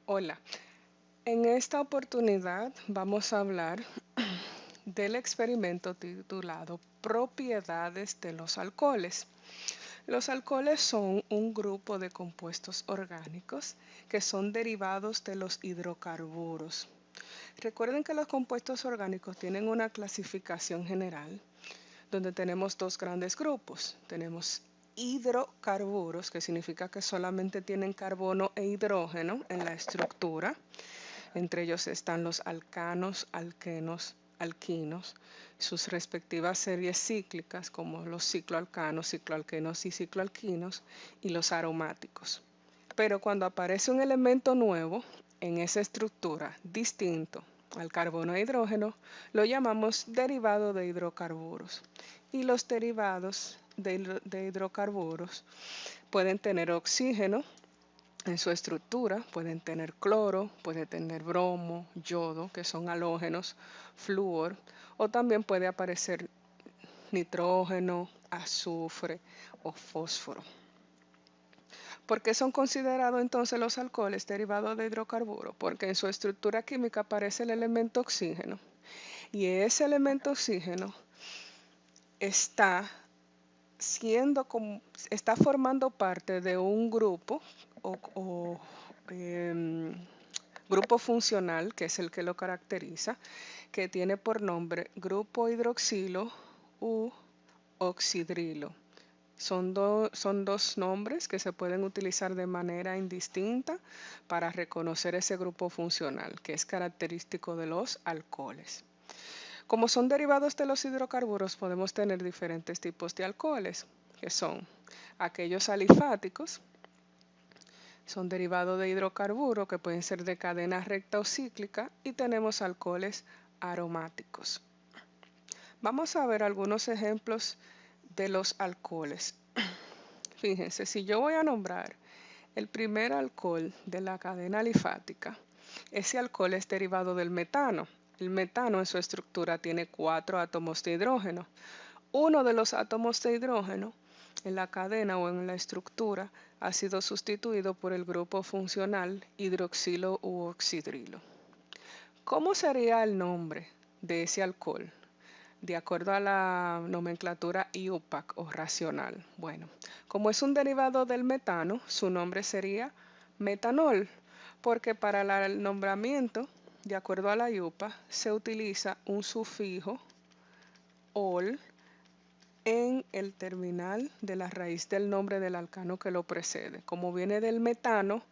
Hola, en esta oportunidad vamos a hablar del experimento titulado Propiedades de los alcoholes. Los alcoholes son un grupo de compuestos orgánicos que son derivados de los hidrocarburos. Recuerden que los compuestos orgánicos tienen una clasificación general donde tenemos dos grandes grupos. Tenemos hidrocarburos, que significa que solamente tienen carbono e hidrógeno en la estructura. Entre ellos están los alcanos, alquenos, alquinos, sus respectivas series cíclicas como los cicloalcanos, cicloalquenos y cicloalquinos, y los aromáticos. Pero cuando aparece un elemento nuevo en esa estructura distinto al carbono e hidrógeno, lo llamamos derivado de hidrocarburos. Y los derivados de hidrocarburos pueden tener oxígeno en su estructura, pueden tener cloro, puede tener bromo, yodo, que son halógenos, flúor, o también puede aparecer nitrógeno, azufre o fósforo. ¿Por qué son considerados entonces los alcoholes derivados de hidrocarburos? Porque en su estructura química aparece el elemento oxígeno y ese elemento oxígeno está está formando parte de un grupo o grupo funcional, que es el que lo caracteriza, que tiene por nombre grupo hidroxilo u oxidrilo. Son dos nombres que se pueden utilizar de manera indistinta para reconocer ese grupo funcional, que es característico de los alcoholes. Como son derivados de los hidrocarburos, podemos tener diferentes tipos de alcoholes, que son aquellos alifáticos, son derivados de hidrocarburos que pueden ser de cadena recta o cíclica, y tenemos alcoholes aromáticos. Vamos a ver algunos ejemplos de los alcoholes. Fíjense, si yo voy a nombrar el primer alcohol de la cadena alifática, ese alcohol es derivado del metano. El metano en su estructura tiene 4 átomos de hidrógeno. Uno de los átomos de hidrógeno en la cadena o en la estructura ha sido sustituido por el grupo funcional hidroxilo u oxidrilo. ¿Cómo sería el nombre de ese alcohol? De acuerdo a la nomenclatura IUPAC o racional. Bueno, como es un derivado del metano, su nombre sería metanol, porque para el nombramiento, de acuerdo a la IUPAC, se utiliza un sufijo ol en el terminal de la raíz del nombre del alcano que lo precede. Como viene del metano,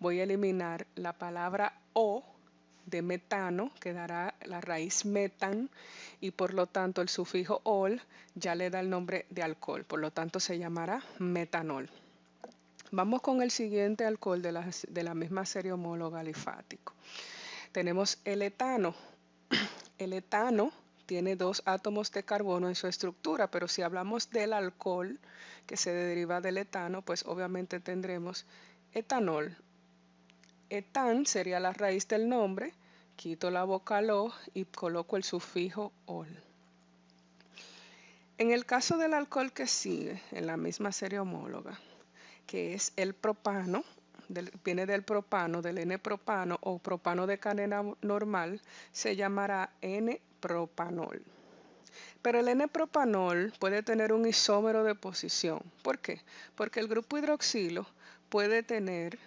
voy a eliminar la palabra o de metano, quedará la raíz metan, y por lo tanto el sufijo ol ya le da el nombre de alcohol, por lo tanto se llamará metanol. Vamos con el siguiente alcohol de la misma serie homóloga alifático. Tenemos el etano. El etano tiene 2 átomos de carbono en su estructura, pero si hablamos del alcohol que se deriva del etano, pues obviamente tendremos etanol. Etan sería la raíz del nombre, quito la vocal O y coloco el sufijo ol. En el caso del alcohol que sigue, en la misma serie homóloga, que es el propano, viene del propano, del N-propano o propano de cadena normal, se llamará N-propanol. Pero el N-propanol puede tener un isómero de posición. ¿Por qué? Porque el grupo hidroxilo puede tener,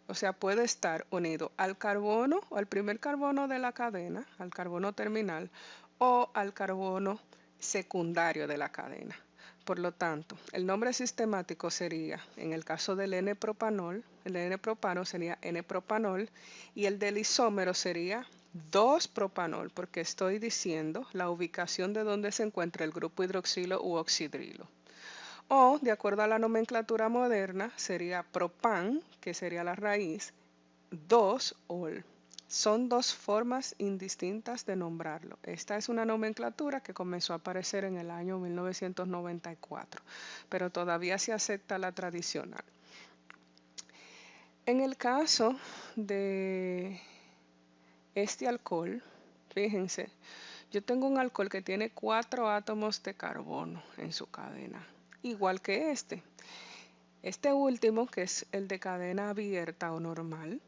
o sea, puede estar unido al carbono o al primer carbono de la cadena, al carbono terminal, o al carbono secundario de la cadena. Por lo tanto, el nombre sistemático sería, en el caso del N-propanol, el N-propano sería N-propanol, y el del isómero sería 2-propanol, porque estoy diciendo la ubicación de donde se encuentra el grupo hidroxilo u oxidrilo. O, de acuerdo a la nomenclatura moderna, sería propan, que sería la raíz, 2-ol. Son dos formas indistintas de nombrarlo. Esta es una nomenclatura que comenzó a aparecer en el año 1994, pero todavía se acepta la tradicional. En el caso de este alcohol, fíjense, yo tengo un alcohol que tiene 4 átomos de carbono en su cadena, igual que este. Este último, que es el de cadena abierta o normal,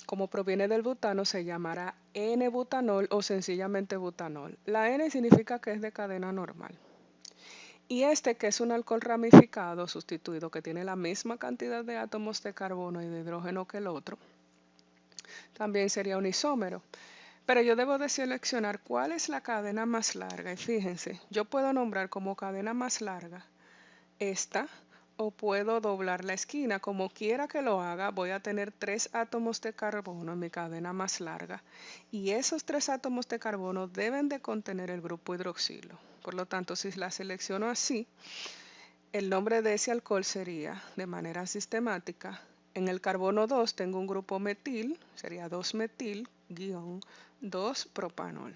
Como proviene del butano, se llamará N-butanol o sencillamente butanol. La N significa que es de cadena normal. Y este, que es un alcohol ramificado sustituido, que tiene la misma cantidad de átomos de carbono y de hidrógeno que el otro, también sería un isómero. Pero yo debo de seleccionar cuál es la cadena más larga. Y fíjense, yo puedo nombrar como cadena más larga esta, o puedo doblar la esquina. Como quiera que lo haga, voy a tener 3 átomos de carbono en mi cadena más larga. Y esos 3 átomos de carbono deben de contener el grupo hidroxilo. Por lo tanto, si la selecciono así, el nombre de ese alcohol sería, de manera sistemática, en el carbono 2 tengo un grupo metil, sería 2-metil-2-propanol.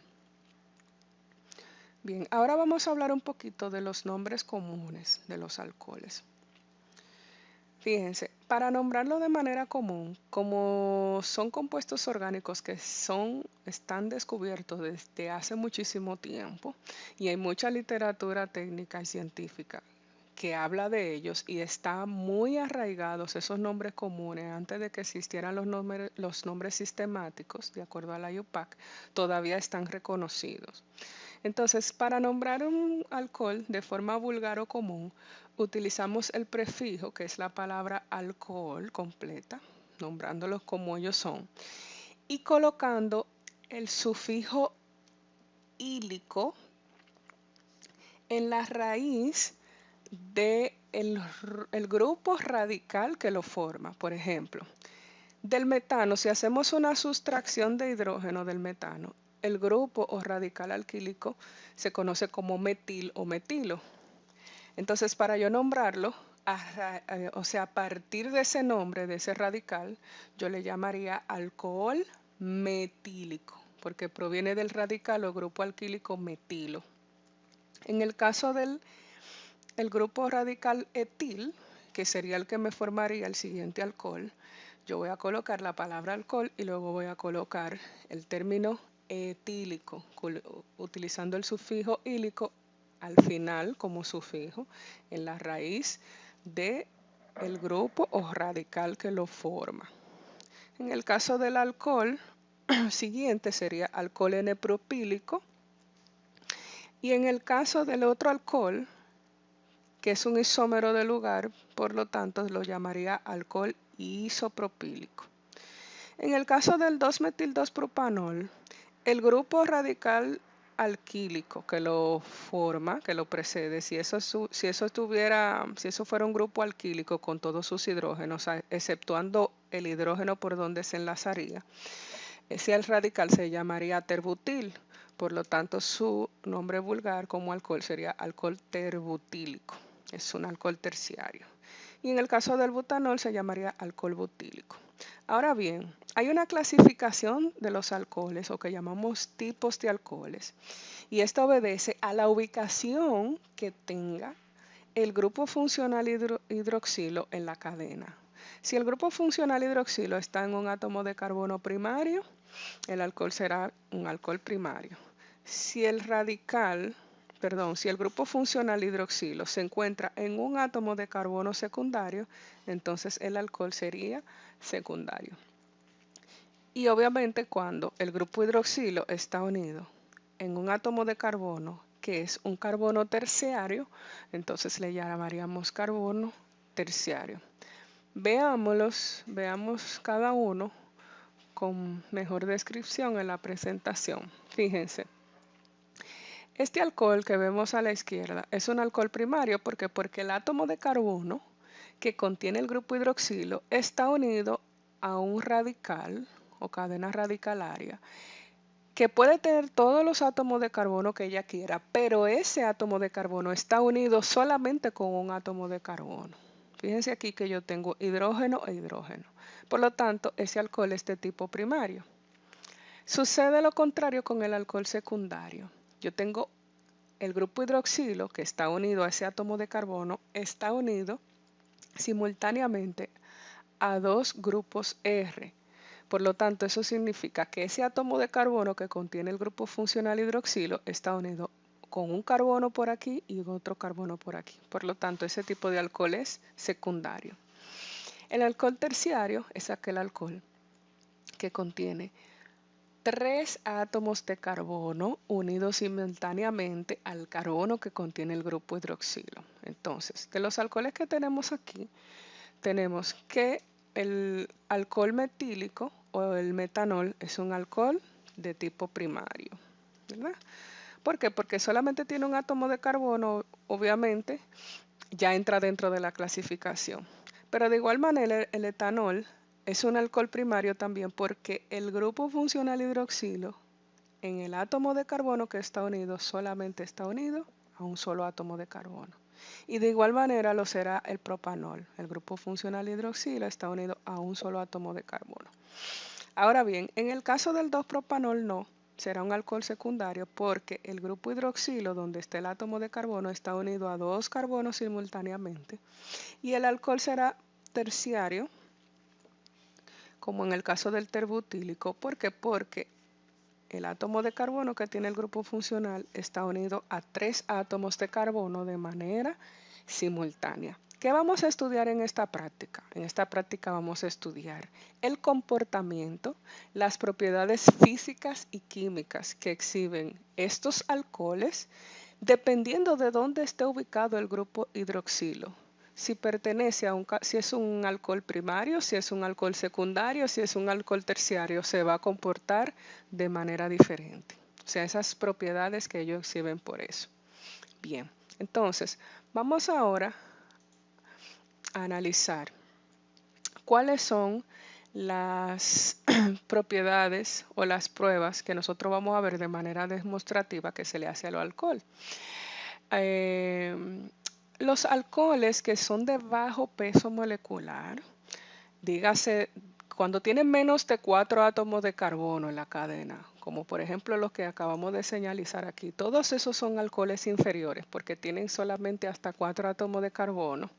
Bien, ahora vamos a hablar un poquito de los nombres comunes de los alcoholes. Fíjense, para nombrarlo de manera común, como son compuestos orgánicos que están descubiertos desde hace muchísimo tiempo y hay mucha literatura técnica y científica que habla de ellos y está muy arraigados esos nombres comunes antes de que existieran los nombres sistemáticos, de acuerdo a la IUPAC, todavía están reconocidos. Entonces, para nombrar un alcohol de forma vulgar o común, utilizamos el prefijo, que es la palabra alcohol completa, nombrándolos como ellos son, y colocando el sufijo ílico en la raíz del el grupo radical que lo forma. Por ejemplo, del metano, si hacemos una sustracción de hidrógeno del metano, el grupo o radical alquílico se conoce como metil o metilo. Entonces, para yo nombrarlo, o sea, a partir de ese nombre, de ese radical, yo le llamaría alcohol metílico, porque proviene del radical o grupo alquílico metilo. En el caso del el grupo radical etil, que sería el que me formaría el siguiente alcohol, yo voy a colocar la palabra alcohol y luego voy a colocar el término etílico, utilizando el sufijo ílico al final como sufijo en la raíz del grupo o radical que lo forma. En el caso del alcohol siguiente sería alcohol N-propílico, y en el caso del otro alcohol, que es un isómero de lugar, por lo tanto lo llamaría alcohol isopropílico. En el caso del 2-metil-2-propanol, el grupo radical alquílico que lo forma, que lo precede, si eso fuera un grupo alquílico con todos sus hidrógenos, exceptuando el hidrógeno por donde se enlazaría, ese radical se llamaría terbutil. Por lo tanto, su nombre vulgar como alcohol sería alcohol terbutílico. Es un alcohol terciario. Y en el caso del butanol se llamaría alcohol butílico. Ahora bien, hay una clasificación de los alcoholes, o que llamamos tipos de alcoholes, y esto obedece a la ubicación que tenga el grupo funcional hidroxilo en la cadena. Si el grupo funcional hidroxilo está en un átomo de carbono primario, el alcohol será un alcohol primario. Si el grupo funcional hidroxilo se encuentra en un átomo de carbono secundario, entonces el alcohol sería secundario. Y obviamente cuando el grupo hidroxilo está unido en un átomo de carbono que es un carbono terciario, entonces le llamaríamos carbono terciario. Veamos cada uno con mejor descripción en la presentación. Fíjense, este alcohol que vemos a la izquierda es un alcohol primario porque el átomo de carbono que contiene el grupo hidroxilo está unido a un radical o cadena radicalaria que puede tener todos los átomos de carbono que ella quiera, pero ese átomo de carbono está unido solamente con un átomo de carbono. Fíjense aquí que yo tengo hidrógeno e hidrógeno. Por lo tanto, ese alcohol es de tipo primario. Sucede lo contrario con el alcohol secundario. Yo tengo el grupo hidroxilo que está unido a ese átomo de carbono, está unido simultáneamente a dos grupos R. Por lo tanto, eso significa que ese átomo de carbono que contiene el grupo funcional hidroxilo está unido con un carbono por aquí y otro carbono por aquí. Por lo tanto, ese tipo de alcohol es secundario. El alcohol terciario es aquel alcohol que contiene 3 átomos de carbono unidos simultáneamente al carbono que contiene el grupo hidroxilo. Entonces, de los alcoholes que tenemos aquí, tenemos que el alcohol metílico o el metanol es un alcohol de tipo primario, ¿verdad? ¿Por qué? Porque solamente tiene un átomo de carbono, obviamente, ya entra dentro de la clasificación. Pero de igual manera, el etanol es un alcohol primario también porque el grupo funcional hidroxilo en el átomo de carbono que está unido solamente está unido a un solo átomo de carbono. Y de igual manera lo será el propanol. El grupo funcional hidroxilo está unido a un solo átomo de carbono. Ahora bien, en el caso del 2-propanol no, será un alcohol secundario porque el grupo hidroxilo donde está el átomo de carbono está unido a 2 carbonos simultáneamente y el alcohol será terciario como en el caso del terbutílico. ¿Por qué? Porque el átomo de carbono que tiene el grupo funcional está unido a 3 átomos de carbono de manera simultánea. ¿Qué vamos a estudiar en esta práctica? En esta práctica vamos a estudiar el comportamiento, las propiedades físicas y químicas que exhiben estos alcoholes dependiendo de dónde esté ubicado el grupo hidroxilo. Si pertenece a si es un alcohol primario, si es un alcohol secundario, si es un alcohol terciario, se va a comportar de manera diferente. O sea, esas propiedades que ellos exhiben por eso. Bien, entonces vamos ahora a analizar cuáles son las propiedades o las pruebas que nosotros vamos a ver de manera demostrativa que se le hace al alcohol. Los alcoholes que son de bajo peso molecular, dígase, cuando tienen menos de 4 átomos de carbono en la cadena, como por ejemplo los que acabamos de señalizar aquí, todos esos son alcoholes inferiores porque tienen solamente hasta 4 átomos de carbono.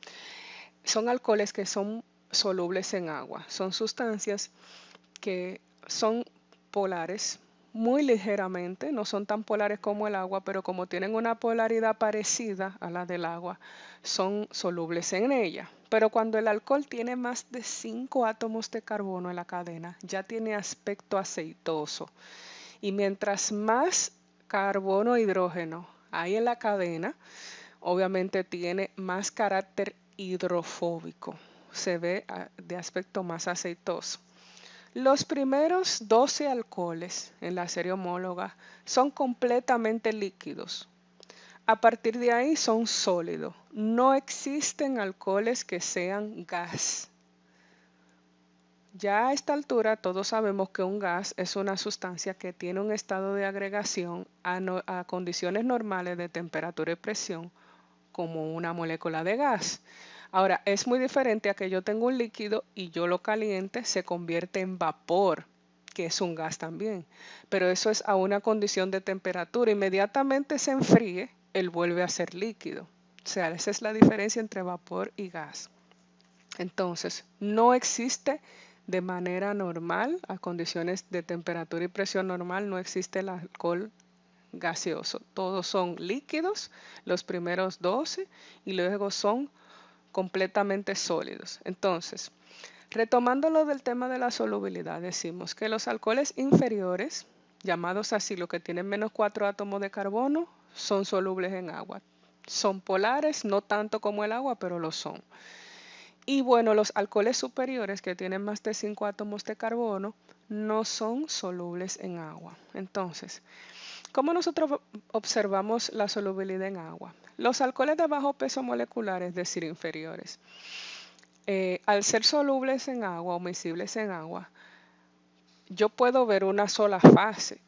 Son alcoholes que son solubles en agua, son sustancias que son polares muy ligeramente, no son tan polares como el agua, pero como tienen una polaridad parecida a la del agua, son solubles en ella. Pero cuando el alcohol tiene más de 5 átomos de carbono en la cadena, ya tiene aspecto aceitoso. Y mientras más carbono e hidrógeno hay en la cadena, obviamente tiene más carácter hidrofóbico. Se ve de aspecto más aceitoso. Los primeros 12 alcoholes en la serie homóloga son completamente líquidos. A partir de ahí son sólidos. No existen alcoholes que sean gas. Ya a esta altura todos sabemos que un gas es una sustancia que tiene un estado de agregación a condiciones normales de temperatura y presión como una molécula de gas. Ahora, es muy diferente a que yo tengo un líquido y yo lo caliente, se convierte en vapor, que es un gas también. Pero eso es a una condición de temperatura. Inmediatamente se enfríe, él vuelve a ser líquido. O sea, esa es la diferencia entre vapor y gas. Entonces, no existe de manera normal, a condiciones de temperatura y presión normal, no existe el alcohol gaseoso. Todos son líquidos, los primeros 12, y luego son completamente sólidos. Entonces, retomando lo del tema de la solubilidad, decimos que los alcoholes inferiores, llamados así los que tienen menos 4 átomos de carbono, son solubles en agua. Son polares, no tanto como el agua, pero lo son. Y bueno, los alcoholes superiores que tienen más de 5 átomos de carbono no son solubles en agua. Entonces, ¿cómo nosotros observamos la solubilidad en agua? Los alcoholes de bajo peso molecular, es decir, inferiores, al ser solubles en agua o miscibles en agua, yo puedo ver una sola fase.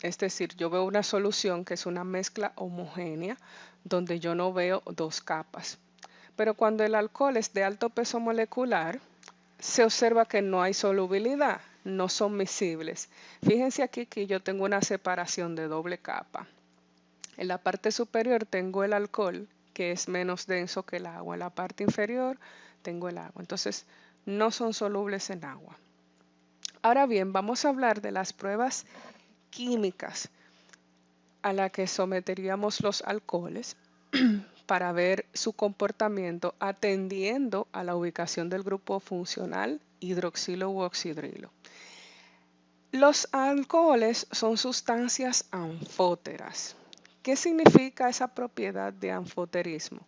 Es decir, yo veo una solución que es una mezcla homogénea donde yo no veo dos capas. Pero cuando el alcohol es de alto peso molecular, se observa que no hay solubilidad, no son miscibles. Fíjense aquí que yo tengo una separación de doble capa. En la parte superior tengo el alcohol, que es menos denso que el agua. En la parte inferior tengo el agua. Entonces, no son solubles en agua. Ahora bien, vamos a hablar de las pruebas químicas a las que someteríamos los alcoholes para ver su comportamiento atendiendo a la ubicación del grupo funcional hidroxilo u oxidrilo. Los alcoholes son sustancias anfóteras. ¿Qué significa esa propiedad de anfoterismo?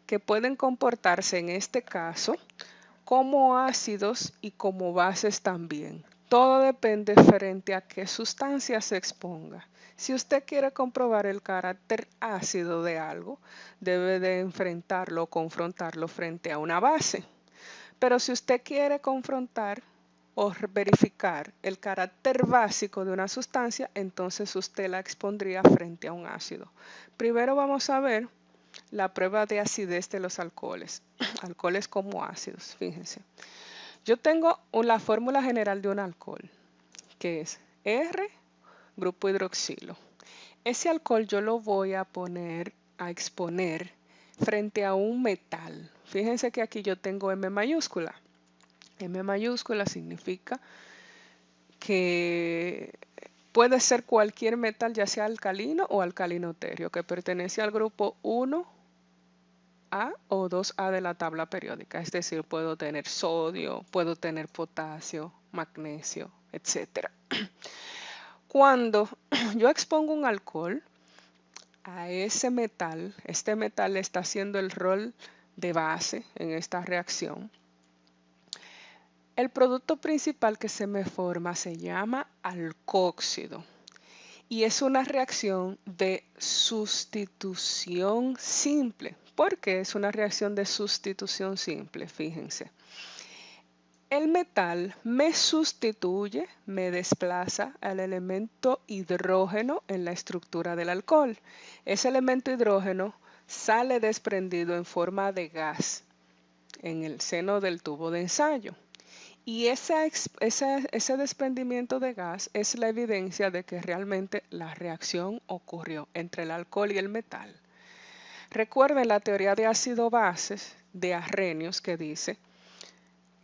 Que pueden comportarse en este caso como ácidos y como bases también. Todo depende frente a qué sustancia se exponga. Si usted quiere comprobar el carácter ácido de algo, debe de enfrentarlo o confrontarlo frente a una base. Pero si usted quiere confrontar o verificar el carácter básico de una sustancia, entonces usted la expondría frente a un ácido. Primero vamos a ver la prueba de acidez de los alcoholes. Alcoholes como ácidos, fíjense. Yo tengo la fórmula general de un alcohol, que es R, grupo hidroxilo. Ese alcohol yo lo voy a poner, a exponer frente a un metal. Fíjense que aquí yo tengo M mayúscula. M mayúscula significa que puede ser cualquier metal, ya sea alcalino o alcalinoterio, que pertenece al grupo 1A o 2A de la tabla periódica. Es decir, puedo tener sodio, puedo tener potasio, magnesio, etc. Cuando yo expongo un alcohol a ese metal, este metal está haciendo el rol de base en esta reacción. El producto principal que se me forma se llama alcóxido y es una reacción de sustitución simple. ¿Por qué es una reacción de sustitución simple? Fíjense. El metal me sustituye, me desplaza al elemento hidrógeno en la estructura del alcohol. Ese elemento hidrógeno sale desprendido en forma de gas en el seno del tubo de ensayo. Y ese desprendimiento de gas es la evidencia de que realmente la reacción ocurrió entre el alcohol y el metal. Recuerden la teoría de ácido-bases de Arrhenius que dice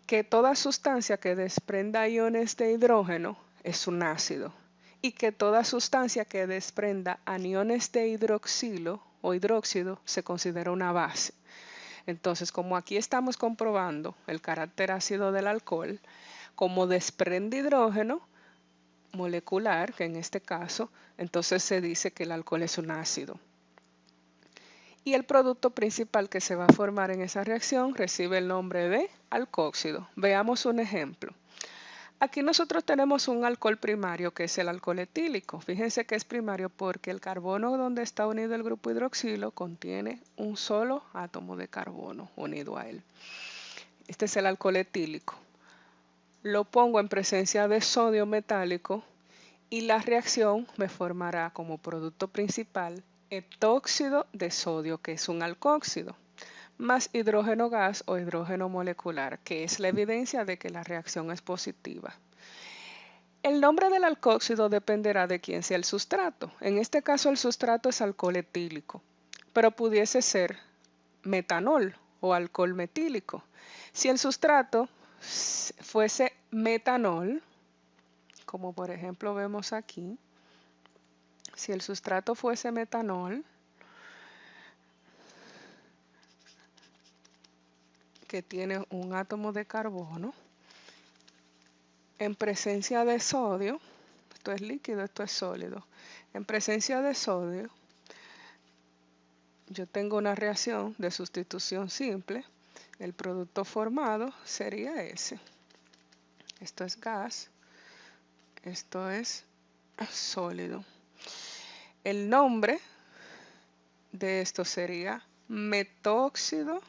que toda sustancia que desprenda iones de hidrógeno es un ácido y que toda sustancia que desprenda aniones de hidroxilo o hidróxido se considera una base. Entonces, como aquí estamos comprobando el carácter ácido del alcohol, como desprende hidrógeno molecular, que en este caso, entonces se dice que el alcohol es un ácido. Y el producto principal que se va a formar en esa reacción recibe el nombre de alcóxido. Veamos un ejemplo. Aquí nosotros tenemos un alcohol primario que es el alcohol etílico. Fíjense que es primario porque el carbono donde está unido el grupo hidroxilo contiene un solo átomo de carbono unido a él. Este es el alcohol etílico. Lo pongo en presencia de sodio metálico y la reacción me formará como producto principal etóxido de sodio, que es un alcóxido, más hidrógeno gas o hidrógeno molecular, que es la evidencia de que la reacción es positiva. El nombre del alcóxido dependerá de quién sea el sustrato. En este caso el sustrato es alcohol etílico, pero pudiese ser metanol o alcohol metílico. Si el sustrato fuese metanol, como por ejemplo vemos aquí, si el sustrato fuese metanol, que tiene un átomo de carbono, en presencia de sodio, esto es líquido, esto es sólido, en presencia de sodio, yo tengo una reacción de sustitución simple, el producto formado sería ese. Esto es gas, esto es sólido. El nombre de esto sería metóxido,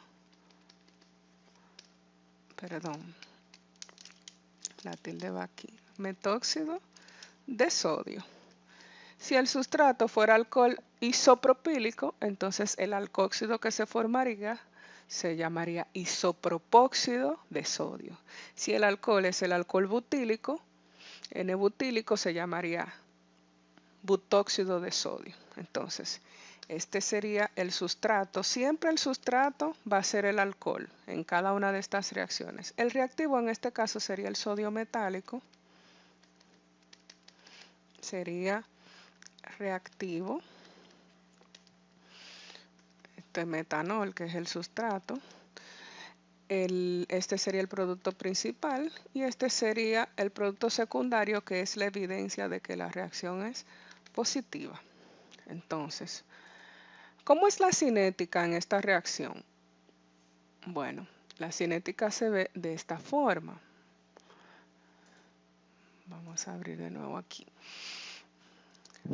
perdón, la tilde va aquí, metóxido de sodio. Si el sustrato fuera alcohol isopropílico, entonces el alcóxido que se formaría se llamaría isopropóxido de sodio. Si el alcohol es el alcohol butílico, N-butílico se llamaría butóxido de sodio. Entonces, este sería el sustrato. Siempre el sustrato va a ser el alcohol en cada una de estas reacciones. El reactivo en este caso sería el sodio metálico. Sería reactivo. Este metanol, que es el sustrato. este sería el producto principal y este sería el producto secundario, que es la evidencia de que la reacción es positiva. Entonces, ¿cómo es la cinética en esta reacción? Bueno, la cinética se ve de esta forma. Vamos a abrir de nuevo aquí.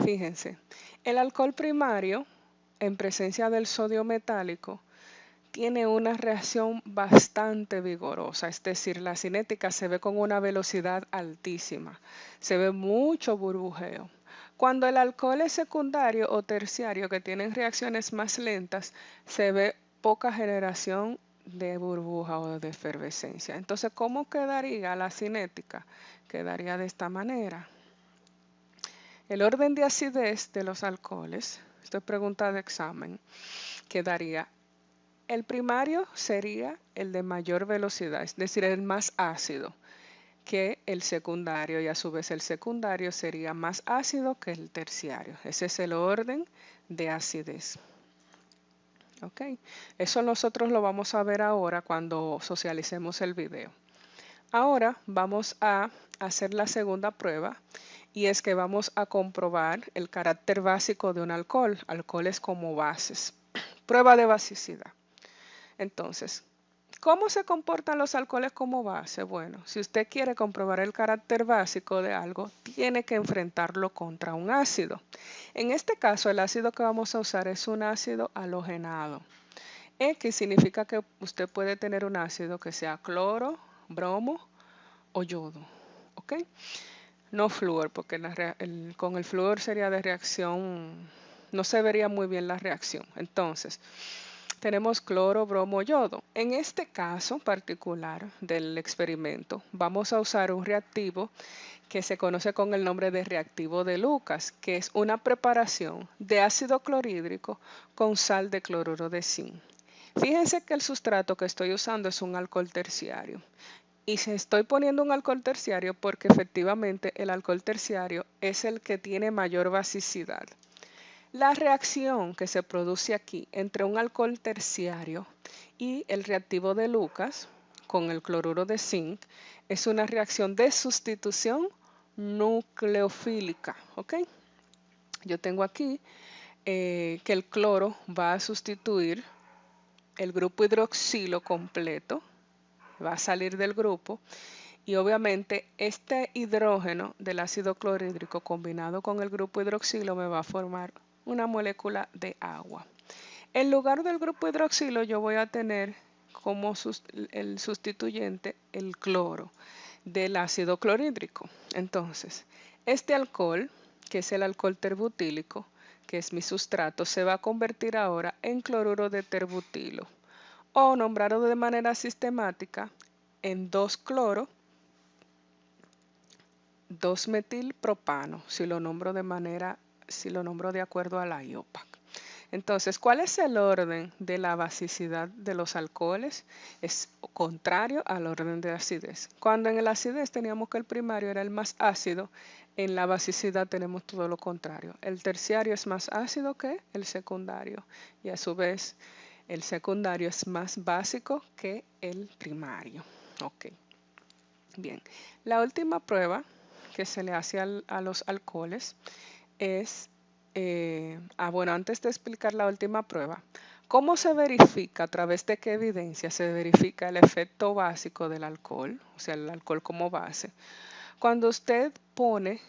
Fíjense, el alcohol primario en presencia del sodio metálico tiene una reacción bastante vigorosa, es decir, la cinética se ve con una velocidad altísima, se ve mucho burbujeo. Cuando el alcohol es secundario o terciario, que tienen reacciones más lentas, se ve poca generación de burbuja o de efervescencia. Entonces, ¿cómo quedaría la cinética? Quedaría de esta manera. El orden de acidez de los alcoholes, esto es pregunta de examen, quedaría: el primario sería el de mayor velocidad, es decir, el más ácido que el secundario, y a su vez el secundario sería más ácido que el terciario. Ese es el orden de acidez. ¿Ok? Eso nosotros lo vamos a ver ahora cuando socialicemos el video. Ahora vamos a hacer la segunda prueba, y es que vamos a comprobar el carácter básico de un alcohol, alcoholes como bases. Prueba de basicidad. Entonces, ¿cómo se comportan los alcoholes como base? Bueno, si usted quiere comprobar el carácter básico de algo, tiene que enfrentarlo contra un ácido. En este caso, el ácido que vamos a usar es un ácido halogenado. X significa que usted puede tener un ácido que sea cloro, bromo o yodo. ¿Ok? No flúor, porque con el flúor sería de reacción, no se vería muy bien la reacción. Entonces, tenemos cloro, bromo, yodo. En este caso particular del experimento, vamos a usar un reactivo que se conoce con el nombre de reactivo de Lucas, que es una preparación de ácido clorhídrico con sal de cloruro de zinc. Fíjense que el sustrato que estoy usando es un alcohol terciario. Y se estoy poniendo un alcohol terciario porque efectivamente el alcohol terciario es el que tiene mayor basicidad. La reacción que se produce aquí entre un alcohol terciario y el reactivo de Lucas con el cloruro de zinc es una reacción de sustitución nucleofílica. ¿Ok? Yo tengo aquí que el cloro va a sustituir el grupo hidroxilo completo, va a salir del grupo, y obviamente este hidrógeno del ácido clorhídrico combinado con el grupo hidroxilo me va a formar una molécula de agua. En lugar del grupo hidroxilo yo voy a tener como el sustituyente el cloro del ácido clorhídrico. Entonces, este alcohol, que es el alcohol terbutílico, que es mi sustrato, se va a convertir ahora en cloruro de terbutilo, o nombrado de manera sistemática en 2-cloro 2-metilpropano, si lo nombro de acuerdo a la IUPAC. Entonces, ¿cuál es el orden de la basicidad de los alcoholes? Es contrario al orden de acidez. Cuando en el acidez teníamos que el primario era el más ácido, en la basicidad tenemos todo lo contrario. El terciario es más ácido que el secundario, y a su vez el secundario es más básico que el primario. Ok. Bien, la última prueba que se le hace a los alcoholes es, bueno, antes de explicar la última prueba, ¿cómo se verifica, a través de qué evidencia se verifica el efecto básico del alcohol, o sea, el alcohol como base? Cuando usted pone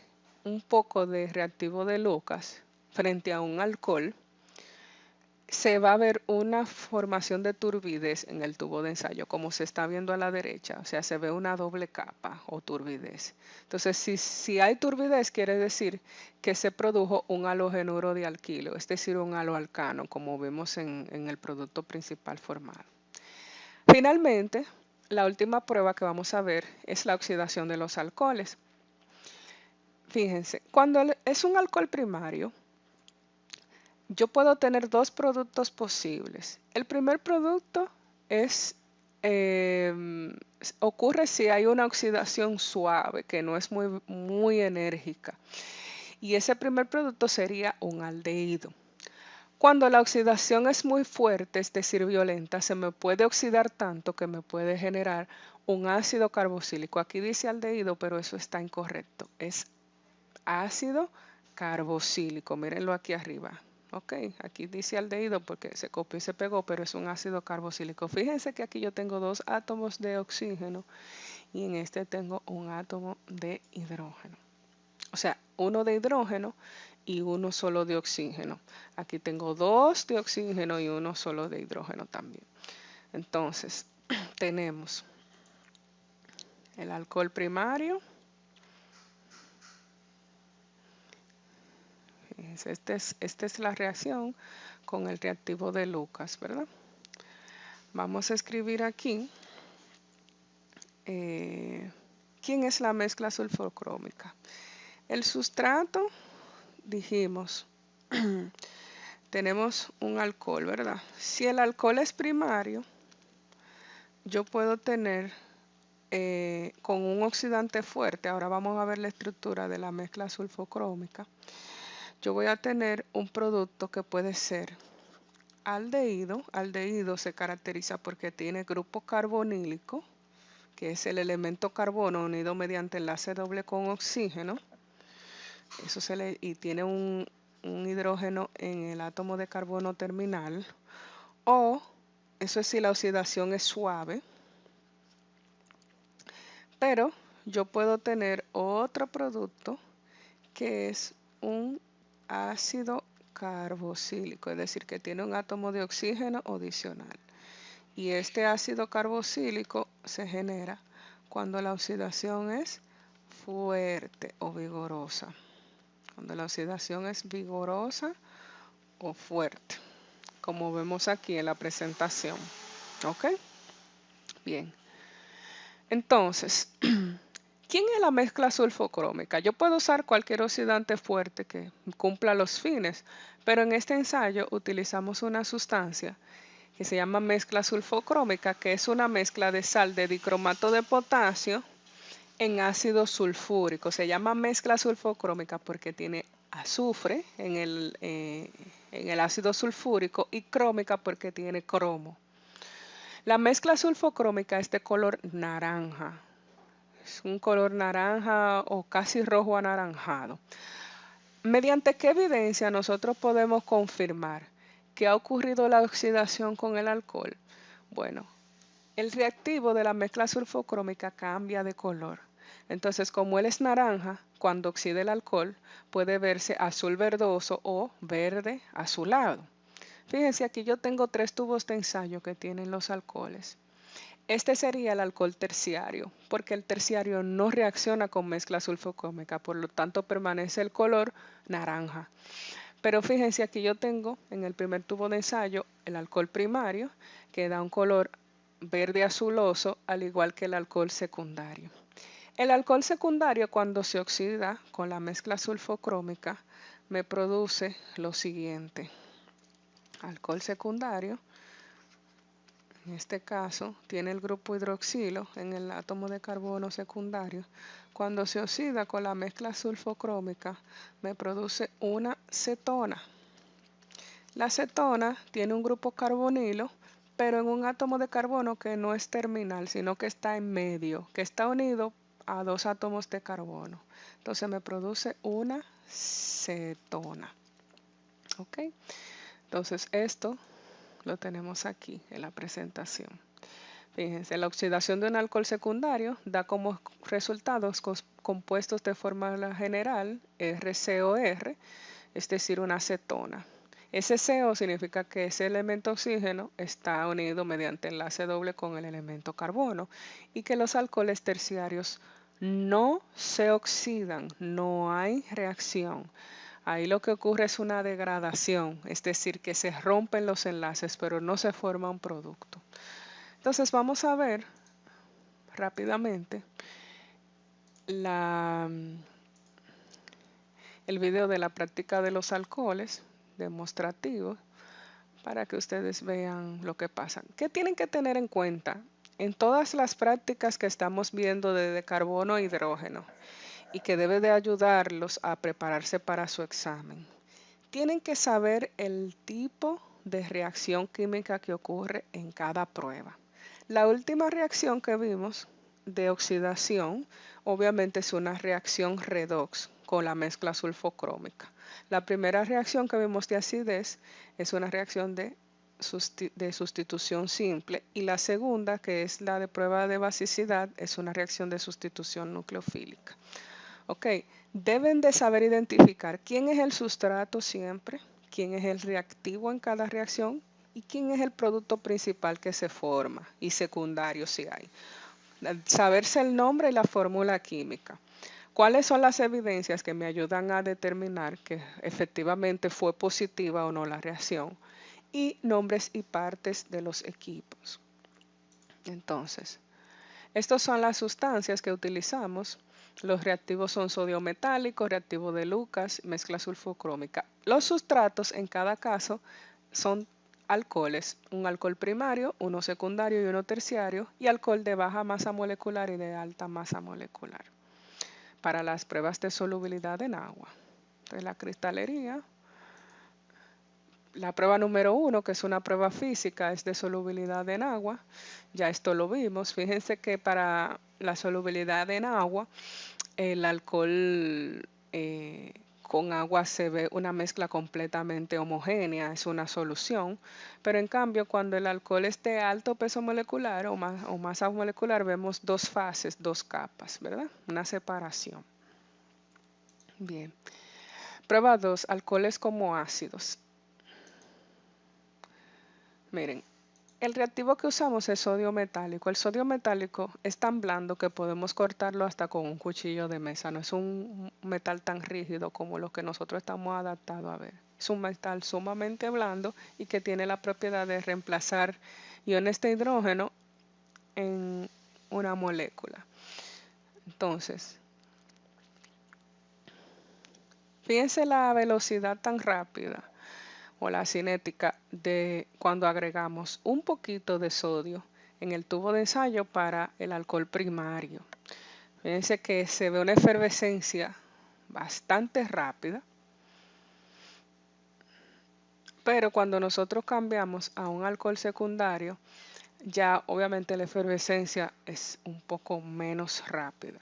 un poco de reactivo de Lucas frente a un alcohol, se va a ver una formación de turbidez en el tubo de ensayo, como se está viendo a la derecha, o sea, se ve una doble capa o turbidez. Entonces, si hay turbidez, quiere decir que se produjo un halogenuro de alquilo, es decir, un haloalcano, como vemos en el producto principal formado. Finalmente, la última prueba que vamos a ver es la oxidación de los alcoholes. Fíjense, cuando es un alcohol primario, yo puedo tener dos productos posibles. El primer producto ocurre si hay una oxidación suave, que no es muy enérgica. Y ese primer producto sería un aldehído. Cuando la oxidación es muy fuerte, es decir, violenta, se me puede oxidar tanto que me puede generar un ácido carboxílico. Aquí dice aldehído, pero eso está incorrecto. Es ácido carboxílico. Mírenlo aquí arriba. Ok, aquí dice aldehído porque se copió y se pegó, pero es un ácido carboxílico. Fíjense que aquí yo tengo dos átomos de oxígeno y en este tengo un átomo de hidrógeno. O sea, uno de hidrógeno y uno solo de oxígeno. Aquí tengo dos de oxígeno y uno solo de hidrógeno también. Entonces, tenemos el alcohol primario. Esta es la reacción con el reactivo de Lucas, ¿verdad? Vamos a escribir aquí quién es la mezcla sulfocrómica. El sustrato, dijimos, tenemos un alcohol, ¿verdad? Si el alcohol es primario, yo puedo tener con un oxidante fuerte, ahora vamos a ver la estructura de la mezcla sulfocrómica, yo voy a tener un producto que puede ser aldehído. Aldehído se caracteriza porque tiene grupo carbonílico, que es el elemento carbono unido mediante enlace doble con oxígeno. Y tiene un hidrógeno en el átomo de carbono terminal. O, eso es si la oxidación es suave. Pero yo puedo tener otro producto que es un ácido carboxílico, es decir, que tiene un átomo de oxígeno adicional. Y este ácido carboxílico se genera cuando la oxidación es fuerte o vigorosa. Cuando la oxidación es vigorosa o fuerte, como vemos aquí en la presentación. ¿Ok? Bien. Entonces, ¿quién es la mezcla sulfocrómica? Yo puedo usar cualquier oxidante fuerte que cumpla los fines, pero en este ensayo utilizamos una sustancia que se llama mezcla sulfocrómica, que es una mezcla de sal de dicromato de potasio en ácido sulfúrico. Se llama mezcla sulfocrómica porque tiene azufre en el ácido sulfúrico y crómica porque tiene cromo. La mezcla sulfocrómica es de color naranja. Es un color naranja o casi rojo anaranjado. ¿Mediante qué evidencia nosotros podemos confirmar que ha ocurrido la oxidación con el alcohol? Bueno, el reactivo de la mezcla sulfocrómica cambia de color. Entonces, como él es naranja, cuando oxida el alcohol, puede verse azul verdoso o verde azulado. Fíjense, aquí yo tengo 3 tubos de ensayo que tienen los alcoholes. Este sería el alcohol terciario, porque el terciario no reacciona con mezcla sulfocrómica, por lo tanto permanece el color naranja. Pero fíjense, aquí yo tengo en el primer tubo de ensayo el alcohol primario, que da un color verde azuloso, al igual que el alcohol secundario. El alcohol secundario, cuando se oxida con la mezcla sulfocrómica, me produce lo siguiente. Alcohol secundario, en este caso, tiene el grupo hidroxilo en el átomo de carbono secundario. Cuando se oxida con la mezcla sulfocrómica, me produce una cetona. La cetona tiene un grupo carbonilo, pero en un átomo de carbono que no es terminal, sino que está en medio, que está unido a 2 átomos de carbono. Entonces me produce una cetona. ¿Ok? Entonces esto lo tenemos aquí en la presentación. Fíjense, la oxidación de un alcohol secundario da como resultados compuestos de fórmula general RCOR, es decir, una cetona. Ese CO significa que ese elemento oxígeno está unido mediante enlace doble con el elemento carbono y que los alcoholes terciarios no se oxidan, no hay reacción. Ahí lo que ocurre es una degradación, es decir, que se rompen los enlaces, pero no se forma un producto. Entonces vamos a ver rápidamente el video de la práctica de los alcoholes demostrativos para que ustedes vean lo que pasa. ¿Qué tienen que tener en cuenta en todas las prácticas que estamos viendo de carbono e hidrógeno y que debe de ayudarlos a prepararse para su examen? tienen que saber el tipo de reacción química que ocurre en cada prueba. La última reacción que vimos de oxidación, obviamente es una reacción redox con la mezcla sulfocrómica. La primera reacción que vimos de acidez es una reacción de sustitución simple y la segunda, que es la de prueba de basicidad, es una reacción de sustitución nucleofílica. Ok, deben de saber identificar quién es el sustrato siempre, quién es el reactivo en cada reacción y quién es el producto principal que se forma y secundario si hay. Saberse el nombre y la fórmula química. ¿Cuáles son las evidencias que me ayudan a determinar que efectivamente fue positiva o no la reacción? Y nombres y partes de los equipos. Entonces, estas son las sustancias que utilizamos. Los reactivos son sodio metálico, reactivo de Lucas, mezcla sulfocrómica. Los sustratos en cada caso son alcoholes, un alcohol primario, uno secundario y uno terciario, y alcohol de baja masa molecular y de alta masa molecular. Para las pruebas de solubilidad en agua. Entonces, la cristalería. La prueba número 1, que es una prueba física, es de solubilidad en agua. Ya esto lo vimos. Fíjense que para la solubilidad en agua, el alcohol con agua se ve una mezcla completamente homogénea, es una solución. Pero en cambio, cuando el alcohol es de alto peso molecular o masa molecular, vemos dos fases, dos capas, ¿verdad? Una separación. Bien. Prueba 2, alcoholes como ácidos. Miren, el reactivo que usamos es sodio metálico. El sodio metálico es tan blando que podemos cortarlo hasta con un cuchillo de mesa. No es un metal tan rígido como lo que nosotros estamos adaptados a ver. Es un metal sumamente blando y que tiene la propiedad de reemplazar iones de hidrógeno en una molécula. Entonces, fíjense la velocidad tan rápida o la cinética de cuando agregamos un poquito de sodio en el tubo de ensayo para el alcohol primario. Fíjense que se ve una efervescencia bastante rápida, pero cuando nosotros cambiamos a un alcohol secundario, ya obviamente la efervescencia es un poco menos rápida.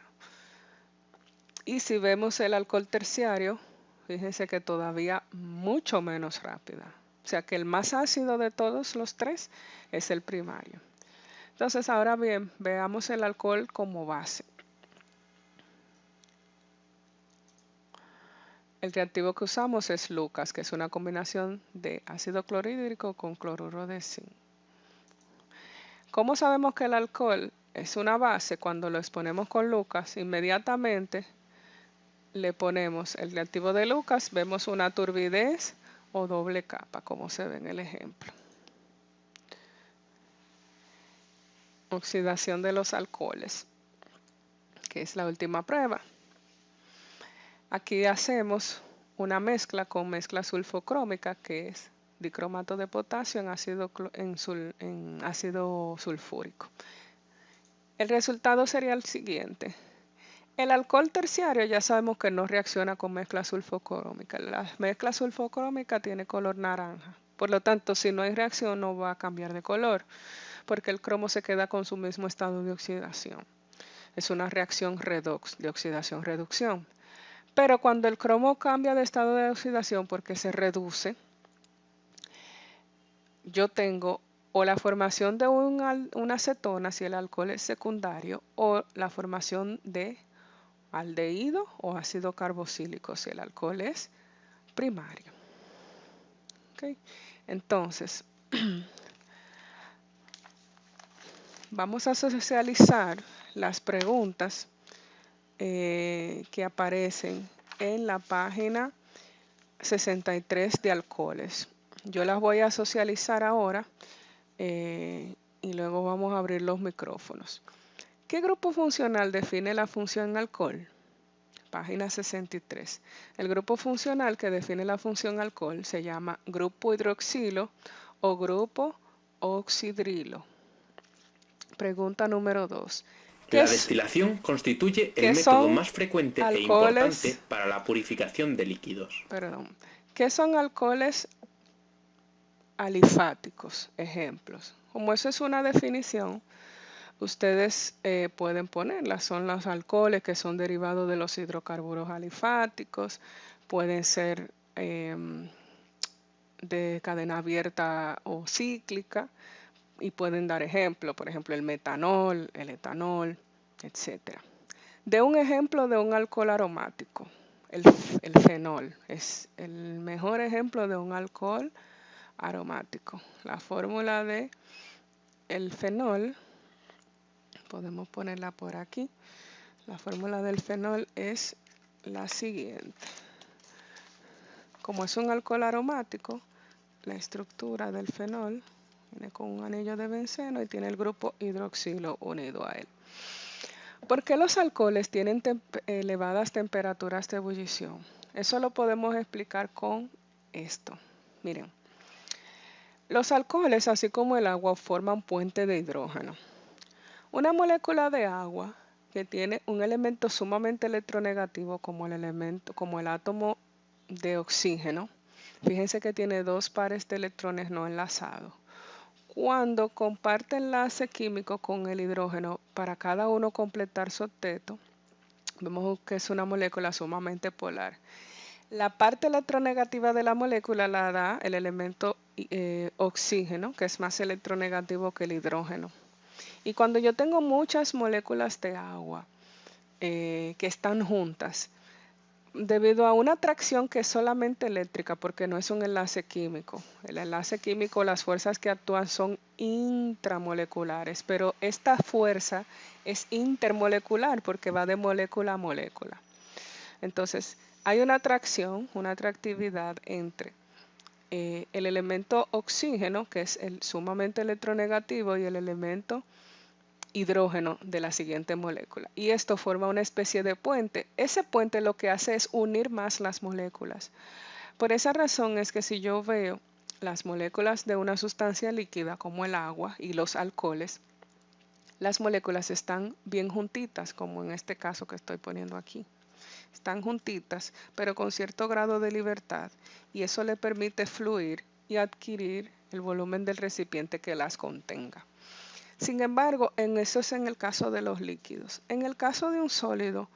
Y si vemos el alcohol terciario, fíjense que todavía mucho menos rápida. O sea que el más ácido de todos los tres es el primario. Entonces, ahora bien, veamos el alcohol como base. El reactivo que usamos es Lucas, que es una combinación de ácido clorhídrico con cloruro de zinc. ¿Cómo sabemos que el alcohol es una base? Cuando lo exponemos con Lucas, inmediatamente le ponemos el reactivo de Lucas, vemos una turbidez o doble capa, como se ve en el ejemplo. Oxidación de los alcoholes, que es la última prueba. Aquí hacemos una mezcla con mezcla sulfocrómica, que es dicromato de potasio en ácido sulfúrico. El resultado sería el siguiente. El alcohol terciario ya sabemos que no reacciona con mezcla sulfocrómica. La mezcla sulfocrómica tiene color naranja. Por lo tanto, si no hay reacción, no va a cambiar de color, porque el cromo se queda con su mismo estado de oxidación. Es una reacción redox, de oxidación-reducción. Pero cuando el cromo cambia de estado de oxidación porque se reduce, yo tengo o la formación de una acetona si el alcohol es secundario, o la formación de aldehído o ácido carboxílico si el alcohol es primario. ¿Okay? Entonces, vamos a socializar las preguntas que aparecen en la página 63 de alcoholes. Yo las voy a socializar ahora y luego vamos a abrir los micrófonos. ¿Qué grupo funcional define la función alcohol? Página 63. El grupo funcional que define la función alcohol se llama grupo hidroxilo o grupo oxidrilo. Pregunta número 2. La destilación constituye el ¿Qué método son más frecuente e alcoholes? importante para la purificación de líquidos. Perdón. ¿Qué son alcoholes alifáticos? Ejemplos. Como eso es una definición, ustedes pueden ponerla. Son los alcoholes que son derivados de los hidrocarburos alifáticos. Pueden ser de cadena abierta o cíclica. Y pueden dar ejemplo, por ejemplo, el metanol, el etanol, etcétera. De un ejemplo de un alcohol aromático, el, el fenol es el mejor ejemplo de un alcohol aromático. La fórmula de el fenol, podemos ponerla por aquí. La fórmula del fenol es la siguiente. Como es un alcohol aromático, la estructura del fenol viene con un anillo de benceno y tiene el grupo hidroxilo unido a él. ¿Por qué los alcoholes tienen elevadas temperaturas de ebullición? Eso lo podemos explicar con esto. Miren, los alcoholes, así como el agua, forman puentes de hidrógeno. Una molécula de agua que tiene un elemento sumamente electronegativo como el átomo de oxígeno, fíjense que tiene dos pares de electrones no enlazados. Cuando comparte enlace químico con el hidrógeno para cada uno completar su octeto, vemos que es una molécula sumamente polar. La parte electronegativa de la molécula la da el elemento oxígeno, que es más electronegativo que el hidrógeno. Y cuando yo tengo muchas moléculas de agua que están juntas, debido a una atracción que es solamente eléctrica, porque no es un enlace químico. El enlace químico, las fuerzas que actúan son intramoleculares, pero esta fuerza es intermolecular porque va de molécula a molécula. Entonces, hay una atracción, una atractividad entre el elemento oxígeno, que es el sumamente electronegativo, y el elemento hidrógeno de la siguiente molécula. Y esto forma una especie de puente. Ese puente lo que hace es unir más las moléculas. Por esa razón es que si yo veo las moléculas de una sustancia líquida como el agua y los alcoholes, las moléculas están bien juntitas, como en este caso que estoy poniendo aquí. Están juntitas, pero con cierto grado de libertad, y eso le permite fluir y adquirir el volumen del recipiente que las contenga. Sin embargo, eso es en el caso de los líquidos. En el caso de un sólido,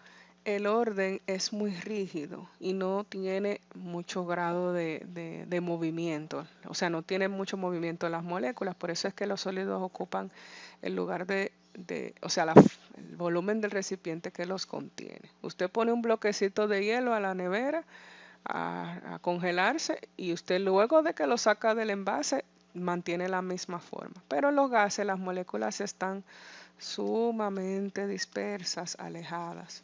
el orden es muy rígido y no tiene mucho grado de movimiento. O sea, no tiene mucho movimiento las moléculas. Por eso es que los sólidos ocupan el lugar o sea, el volumen del recipiente que los contiene. Usted pone un bloquecito de hielo a la nevera a congelarse y usted luego de que lo saca del envase mantiene la misma forma. Pero los gases, las moléculas están sumamente dispersas, alejadas.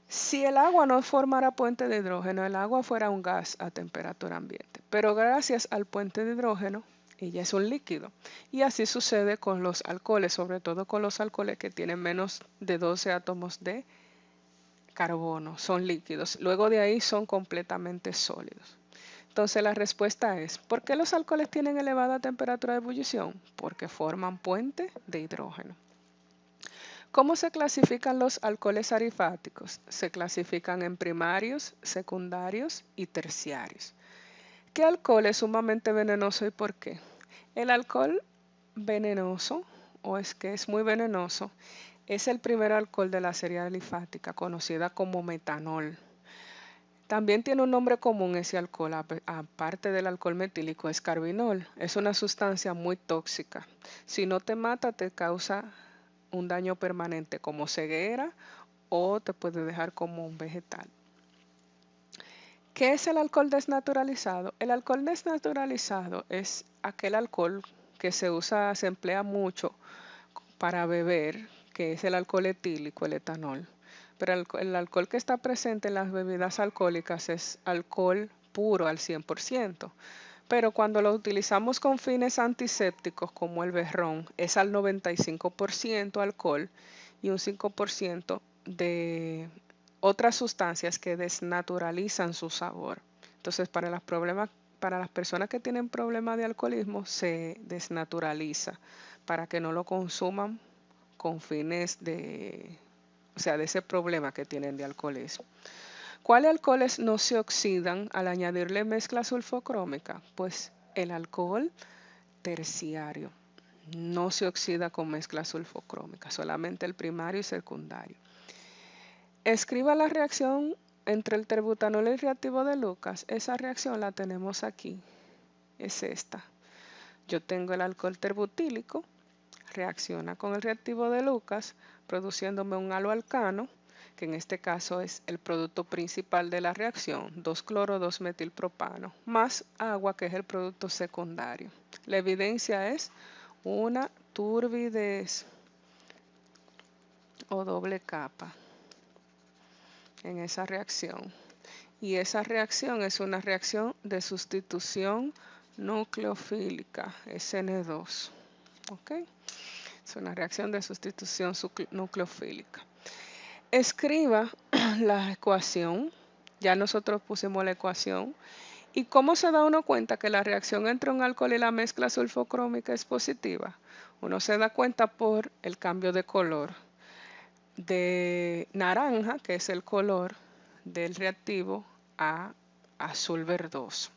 Si el agua no formara puente de hidrógeno, el agua fuera un gas a temperatura ambiente. Pero gracias al puente de hidrógeno, ella es un líquido. Y así sucede con los alcoholes, sobre todo con los alcoholes que tienen menos de 12 átomos de carbono, son líquidos. Luego de ahí son completamente sólidos. Entonces la respuesta es, ¿por qué los alcoholes tienen elevada temperatura de ebullición? Porque forman puente de hidrógeno. ¿Cómo se clasifican los alcoholes alifáticos? Se clasifican en primarios, secundarios y terciarios. ¿Qué alcohol es sumamente venenoso y por qué? El alcohol venenoso, o es que es muy venenoso, es el primer alcohol de la serie alifática, conocida como metanol. También tiene un nombre común ese alcohol, aparte del alcohol metílico, es carbinol. Es una sustancia muy tóxica. Si no te mata, te causa un daño permanente como ceguera o te puede dejar como un vegetal. ¿Qué es el alcohol desnaturalizado? El alcohol desnaturalizado es aquel alcohol que se emplea mucho para beber, que es el alcohol etílico, el etanol. Pero el alcohol que está presente en las bebidas alcohólicas es alcohol puro al 100%. Pero cuando lo utilizamos con fines antisépticos como el berrón, es al 95% alcohol y un 5% de otras sustancias que desnaturalizan su sabor. Entonces, para las personas que tienen problemas de alcoholismo, se desnaturaliza para que no lo consuman con fines de ese problema que tienen de alcoholismo. ¿Cuáles alcoholes no se oxidan al añadirle mezcla sulfocrómica? Pues el alcohol terciario no se oxida con mezcla sulfocrómica, solamente el primario y secundario. Escriba la reacción entre el terbutanol y el reactivo de Lucas. Esa reacción la tenemos aquí, es esta. Yo tengo el alcohol terbutílico, reacciona con el reactivo de Lucas, produciéndome un haloalcano, que en este caso es el producto principal de la reacción, 2-cloro-2-metilpropano, más agua, que es el producto secundario. La evidencia es una turbidez o doble capa en esa reacción. Y esa reacción es una reacción de sustitución nucleofílica, SN2. ¿Ok? Es una reacción de sustitución nucleofílica. Escriba la ecuación. Ya nosotros pusimos la ecuación. ¿Y cómo se da uno cuenta que la reacción entre un alcohol y la mezcla sulfocrómica es positiva? Uno se da cuenta por el cambio de color de naranja, que es el color del reactivo, a azul verdoso.